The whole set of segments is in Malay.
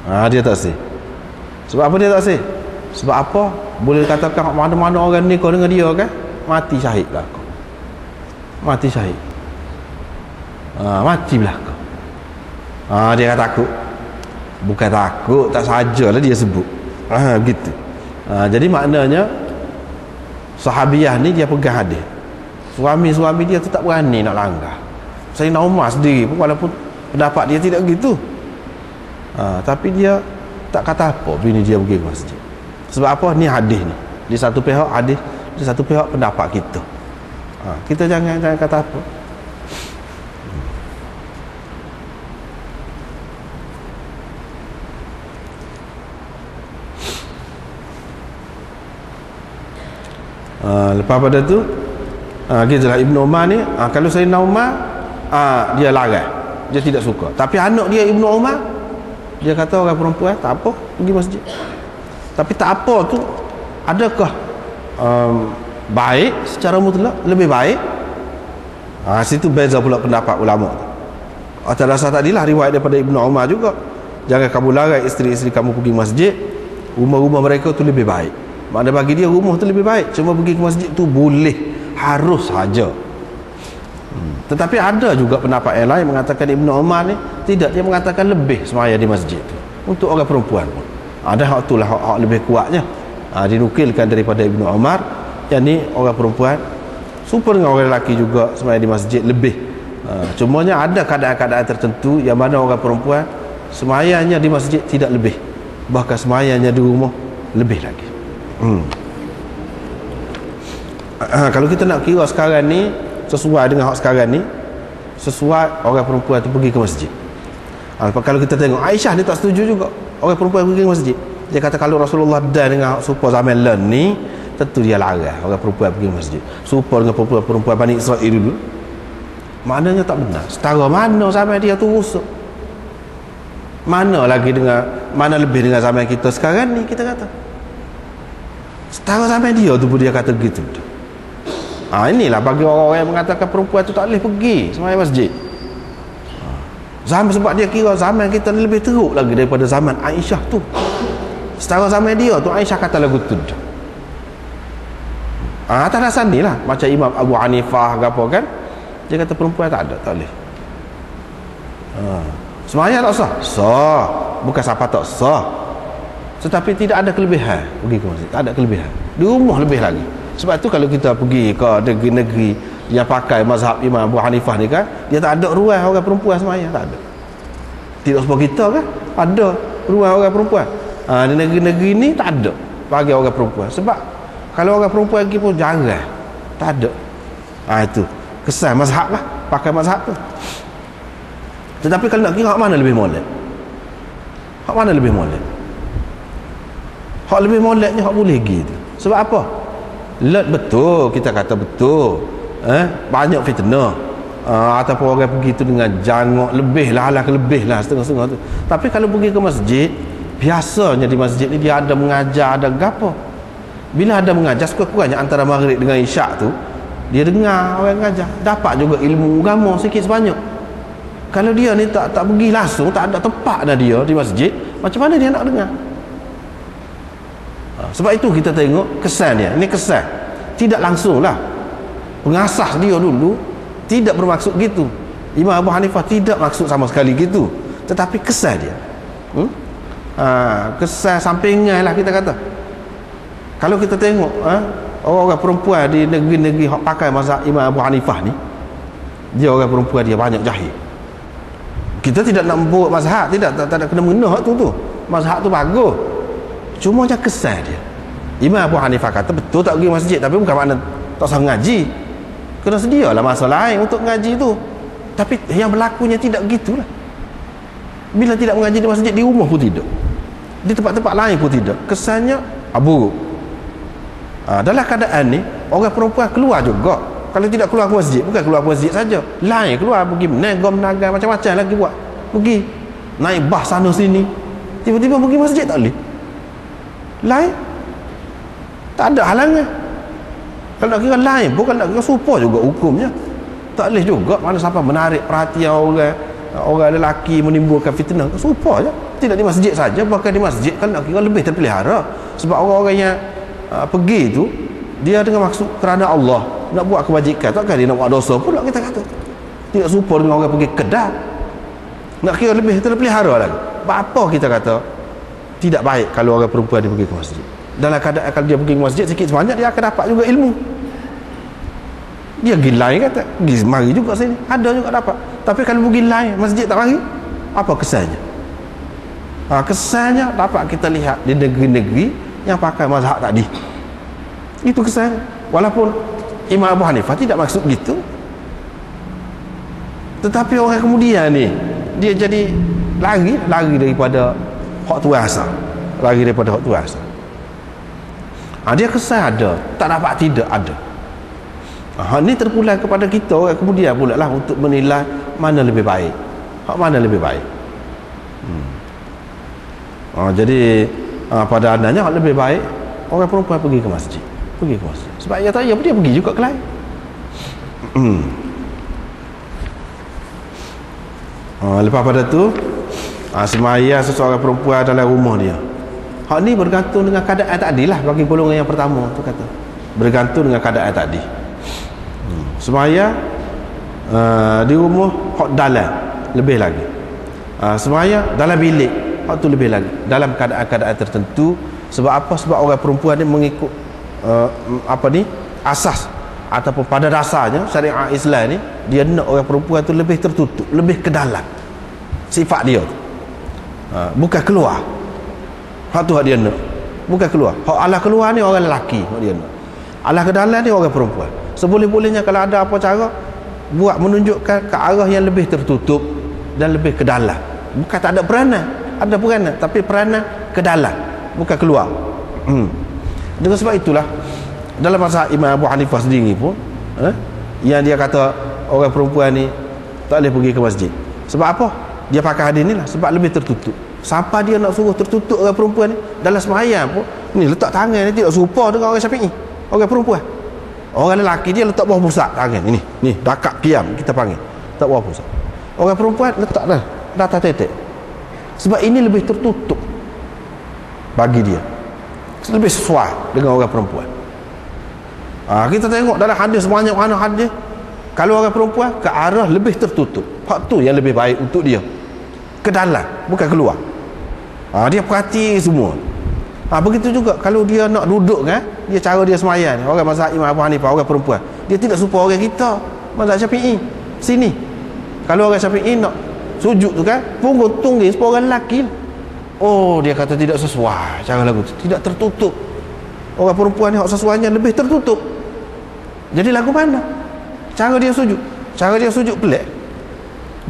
Dia tak sah. Sebab apa dia tak sah? Sebab apa? Boleh katakan mana-mana orang nikah dengan dia kan, mati syahid lah kau. Mati syahid. Mati belah kau. Dia takut. Bukan takut, tak sajalah dia sebut. Begitu. Jadi maknanya sahabiah ni dia pegang hadis. Suami-suami dia tu tak berani nak langgar. Sayyidina Umar sendiri pun walaupun pendapat dia tidak begitu, tapi dia tak kata apa bini dia pergi ke masjid. Sebab apa? Ni hadis ni. Di satu pihak hadis, di satu pihak pendapat kita. Kita jangan kata apa. Lepas pada tu gitulah Ibnu Umar ni, kalau Sayyidina Umar dia larang, dia tidak suka. Tapi anak dia Ibnu Umar, dia kata orang perempuan tak apa pergi masjid. Tapi tak apa tu, adakah baik secara mutlak, lebih baik? Situ beza pula pendapat ulama. Atas dasar tadilah riwayat daripada Ibnu Umar juga, jangan kamu larang isteri-isteri kamu pergi masjid, rumah-rumah mereka tu lebih baik. Maknanya bagi dia rumah tu lebih baik, cuma pergi ke masjid tu boleh, harus saja. Tetapi ada juga pendapat yang lain mengatakan Ibnu Umar ni tidak, dia mengatakan lebih semaya di masjid tu untuk orang perempuan pun. Ada hak itulah hak lebih kuatnya, dinukilkan daripada Ibnu Umar, yang ni orang perempuan super dengan orang lelaki juga semaya di masjid lebih. Cumanya ada keadaan-keadaan tertentu yang mana orang perempuan semayanya di masjid tidak lebih, bahkan semayanya di rumah lebih lagi. Kalau kita nak kira sekarang ni sesuai dengan hak sekarang ni, sesuai orang perempuan tu pergi ke masjid. Kalau kita tengok Aisyah ni tak setuju juga orang perempuan pergi ke masjid. Dia kata kalau Rasulullah dan dengan supaya zaman lain ni, tentu dia larang orang perempuan pergi ke masjid. Supaya dengan perempuan Bani Israel dulu, maknanya tak benar. Setara mana zaman dia tu rusuk, mana lagi dengan, mana lebih dengan zaman kita sekarang ni, kita kata setara zaman dia tu pun dia kata gitu. Inilah bagi orang-orang yang mengatakan perempuan tu tak boleh pergi sembahyang masjid. Zaman, sebab dia kira zaman kita lebih teruk lagi daripada zaman Aisyah tu. Setara zaman dia tu Aisyah kata lagu tu. Atas dasar ni lah macam Imam Abu Hanifah ke apa kan, dia kata perempuan tak ada, tak boleh. Sembahyang tak sah? Sah. Bukan siapa tak sah, tetapi tidak ada kelebihan pergi ke masjid, tak ada kelebihan. Di rumah lebih lagi. Sebab tu kalau kita pergi ke negeri-negeri yang pakai mazhab Imam Abu Hanifah ni kan, dia tak ada ruang orang perempuan sembahyang, tak ada. Tidak seperti kita kan, ada ruang orang perempuan. Di negeri-negeri ni tak ada bagi orang perempuan. Sebab kalau orang perempuan pergi pun jarang, tak ada. Itu kesan mazhab lah, pakai mazhab tu. Tetapi kalau nak kira hak mana lebih molek, hak mana lebih molek? Hak lebih moleknya hak boleh pergi tu. Sebab apa? Betul, kita kata betul, banyak fitnah, ataupun orang pergi tu dengan jangok lebih lah, lebih lah setengah-setengah tu. Tapi kalau pergi ke masjid, biasanya di masjid ni dia ada mengajar, ada gapo. Bila ada mengajar, sekurang-kurangnya antara maghrib dengan isyak tu dia dengar orang mengajar, dapat juga ilmu agama sikit sebanyak. Kalau dia ni tak pergi langsung, tak ada tempat dah dia di masjid, macam mana dia nak dengar? Sebab itu kita tengok kesan dia. Ini kesan tidak langsung lah, pengasas dia dulu tidak bermaksud gitu. Imam Abu Hanifah tidak maksud sama sekali gitu, tetapi kesan dia, kesan sampingan lah kita kata. Kalau kita tengok orang-orang perempuan di negeri-negeri pakai mazhab Imam Abu Hanifah ni, dia orang perempuan dia banyak jahil. Kita tidak nak membuat mazhab, tak ada kena mengena tu mazhab tu bagus, cuma macam kesan dia. Imam Abu Hanifah kata betul tak pergi masjid, tapi bukan makna tak usah ngaji, kena sedialah masa lain untuk ngaji tu. Tapi yang berlakunya tidak begitulah. Bila tidak mengaji di masjid, di rumah pun tidak, di tempat-tempat lain pun tidak, kesannya buruk. Dalam keadaan ni orang perempuan keluar juga. Kalau tidak keluar ke masjid, bukan keluar ke masjid saja, lain keluar pergi menaga macam-macam lagi buat, pergi naik bas sana sini, tiba-tiba pergi masjid tak boleh, lain tak ada halangan. Kalau nak kira lain, bukan nak kira serupa juga hukumnya, tak boleh juga. Mana sampai menarik perhatian orang lelaki, menimbulkan fitnah, serupa je. Tidak di masjid saja, bahkan di masjid kan nak kira lebih terpelihara. Sebab orang-orang yang pergi tu, dia dengan maksud kerana Allah nak buat kebajikan, takkan dia nak buat dosa pula, kita kata. Tidak serupa dengan orang pergi kedah, nak kira lebih terpelihara lagi. Apa kita kata tidak baik kalau orang perempuan dia pergi ke masjid. Dalam keadaan kalau dia pergi ke masjid sikit sebanyak, dia akan dapat juga ilmu. Dia pergi lain kata, pergi mari juga sini, ada juga dapat. Tapi kalau pergi lain masjid tak mari, apa kesannya? Kesannya dapat kita lihat di negeri-negeri yang pakai mazhab tadi. Itu kesannya. Walaupun Imam Abu Hanifah tidak maksud gitu, tetapi orang kemudian ni dia jadi lari daripada hak Tuhan asal, lari daripada hak Tuhan asal. Dia kesan ada, tak dapat tidak ada. Ni terpulang kepada kita orang kemudian pula lah untuk menilai mana lebih baik, hak mana lebih baik. Jadi pada andanya hak lebih baik orang perempuan pergi ke masjid, sebab dia tak, dia pergi juga ke lain. Lepas pada tu semaya seseorang perempuan dalam rumah dia, hak ni bergantung dengan keadaan tadi lah. Bagi golongan yang pertama tu kata bergantung dengan keadaan tadi. Semaya di rumah, hak dalam lebih lagi. Semaya dalam bilik, hak tu lebih lagi dalam keadaan-keadaan tertentu. Sebab apa? Sebab orang perempuan ni mengikut asas ataupun pada dasarnya syariat Islam ni, dia nak orang perempuan tu lebih tertutup, lebih ke dalam sifat dia tu. Bukan keluar. Hak tu hak dia nak, bukan keluar. Hak alah keluar ni orang lelaki, hak dia nak. Alah ke dalam ni orang perempuan. Seboleh-bolehnya kalau ada apa cara, buat menunjukkan ke arah yang lebih tertutup dan lebih ke dalam. Bukan tak ada peranan, ada peranan, tapi peranan ke dalam, bukan keluar. Dengan sebab itulah dalam mazhab Imam Abu Hanifah sendiri pun yang dia kata orang perempuan ni tak boleh pergi ke masjid. Sebab apa? Dia pakai hadis ni lah, sebab lebih tertutup. Siapa dia nak suruh tertutup orang perempuan ni? Dalam semayang pun ni letak tangan ni tidak serupa dengan orang Syafi'i. Orang perempuan, orang lelaki dia letak bawah pusat tangan ni dakak kiam kita panggil, letak bawah pusat. Orang perempuan letak dah data tetek, sebab ini lebih tertutup bagi dia, lebih sesuai dengan orang perempuan. Kita tengok dalam hadis banyak mana hadis, kalau orang perempuan ke arah lebih tertutup, hak tu yang lebih baik untuk dia, ke dalam, bukan keluar. Dia perhati semua. Begitu juga kalau dia nak duduk kan, dia cara dia semayang ni, orang mazhab Imam Abu Hanifah, orang perempuan, dia tidak serupa orang kita mazhab Syafi'i. Sini kalau orang Syafi'i nak sujud tu kan, punggung tungging seperti orang lelaki. Dia kata tidak sesuai cara lagu tu, tidak tertutup. Orang perempuan ni hak sesuainya lebih tertutup. Jadi lagu mana? Cara dia sujud pelik.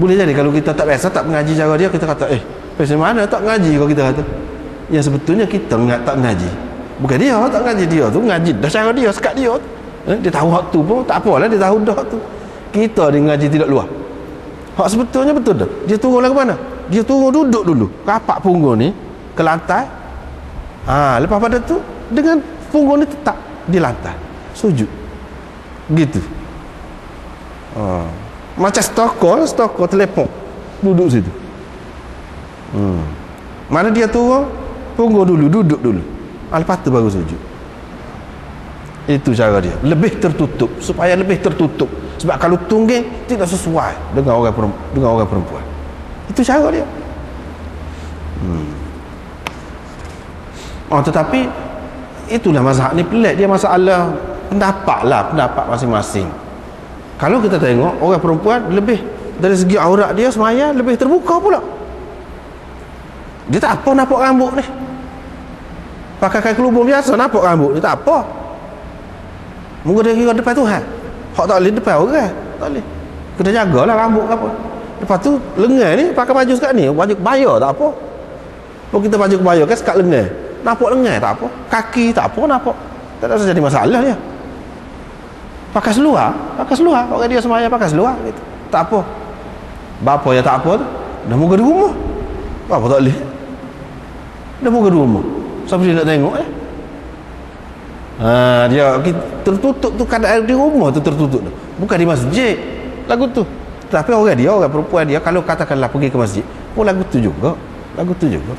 Boleh jadi kalau kita tak biasa, tak mengaji cara dia, kita kata macam mana tak mengaji kalau kita kata. Yang sebetulnya kita tak mengaji, bukan dia tak mengaji, dia tu mengaji dah cara dia, sekat dia tu. Dia tahu hak tu pun tak apalah, dia tahu dah hak tu. Kita dia mengaji tidak luar. Hak sebetulnya betul dah. Dia turun lagu mana? Dia turun duduk dulu, rapat punggung ni ke lantai. Lepas pada tu dengan punggung ni tetap di lantai, sujud gitu. Macam stokor telefon duduk situ. Mana dia turun, punggung dulu, duduk dulu, lepas tu baru sujud. Itu cara dia, lebih tertutup, supaya lebih tertutup. Sebab kalau tungging tidak sesuai dengan orang perempuan. Itu cara dia. Tetapi itulah mazhab ni pelik. Dia masalah pendapat masing-masing. Kalau kita tengok orang perempuan lebih dari segi aurat dia semaya lebih terbuka pula. Dia tak apa nampak rambut ni, pakai kain kelubung biasa nampak rambut dia tak apa. Mungkin dia kira depan Tuhan, hak tak boleh depan orang, tak boleh. Kena jagalah rambut apa. Lepas tu lengan ni pakai baju sekat ni, baju kebaya tak apa. Kalau kita baju kebaya kan sekat lengan, nampak lengan tak apa, kaki tak apa nampak, tak ada jadi masalah dia. Pakai seluar, orang dia semaya pakai seluar gitu, tak apa. Bapa yang tak apa tu dah muka di rumah, apa tak boleh, dah muka di rumah, siapa dia nak tengok dia tertutup tu, keadaan di rumah tu tertutup tu, bukan di masjid lagu tu. Tapi orang perempuan dia kalau katakanlah pergi ke masjid pun lagu tu juga, lagu tu juga.